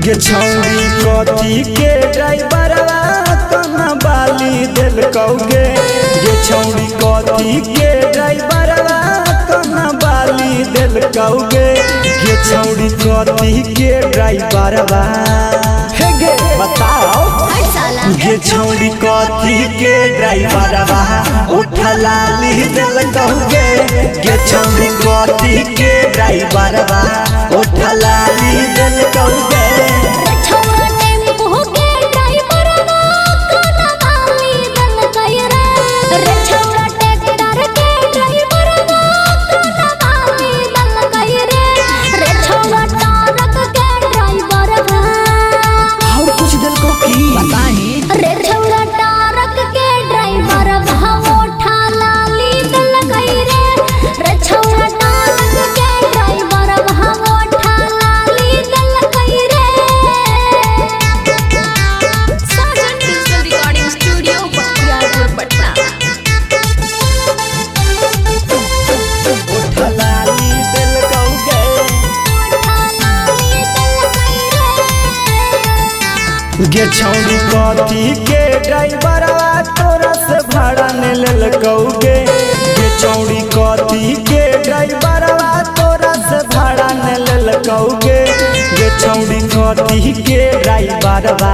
गे छौरी कथी के ड्राइवरवा कना बाली दिल कौगे गे छौरी कथी के ड्राइवरवा कना बाली दिल कौगे गे छौरी कथी के ड्राइवरवा हे गे बताओ गे छौरी कथी के ड्राइवरवा उठला ली दिल कौगे गे छौरी कथी के ड्राइवरवा उठला ली दिल कौगे गे छौरी कथी के ड्राइवरवा तोरा से भाड़ा ने लेल कौगे गे छौरी कथी के ड्राइवरवा तोरा से भाड़ा ने लेल कौगे गे छौरी कथी के ड्राइवरवा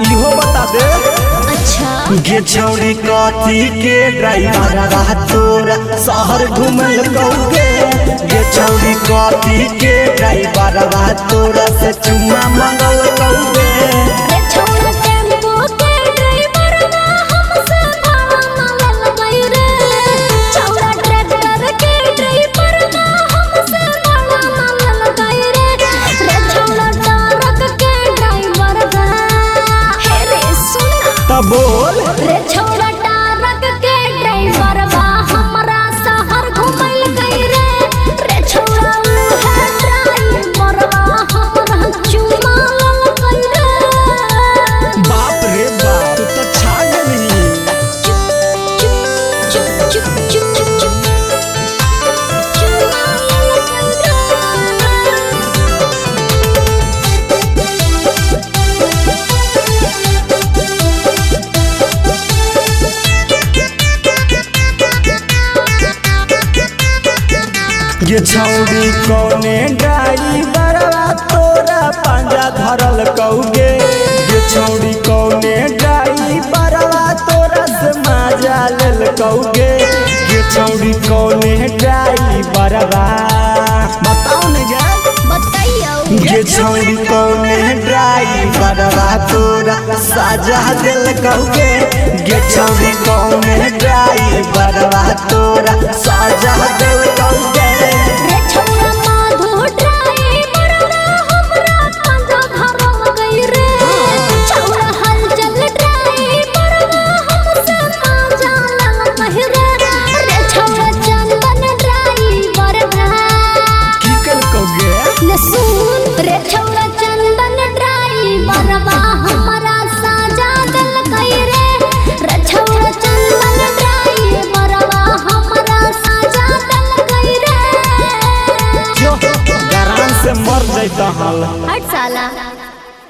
इहो बता दे अच्छा गे छौरी कथी के ड्राइवरवा तोरा शहर घूमल कौगे गे छौरी कथी के ड्राइवरवा तोरा से चुम्मा मांगल कौगे बोल रे छौरा टारक के ड्राइवरवा हमरा शहर घुमैल गई रे छौरा है ड्राइवरवा हमरा चुमा लल गई रे बाप रे बाप तू तो छा गई चुप चुप चुप चुप चुप चुमा लल गे छौरी कौने ड्राइवरवा तोरा पंजा धरल कौगे गे छौरी कौने ड्राइवरवा तोरा से मजा लेल कौगे गे छौरी कौने ड्राइवरवा बताओ ने गे बताइयो गे छौरी कौने ड्राइवरवा तोरा सजा दिल कौगे गे छौरी कौने ड्राइवरवा तोरा सजा दिल कौगे रे छौरा माधो ड्राइवरवा हमरा पंजा धरल गई रे छौरा हलचल ड्राइवरवा हमसे मजा लल गई रे छौरा चंदन ड्राइवरवा की कल कौगे ले सुन रे छौरा चंदन ड्राइवरवा हमरा सजा दिल गई रे छौरा चंदन ड्राइवरवा हमरा सजा दिल गई रे गरान से मर जाता हाल हट साला।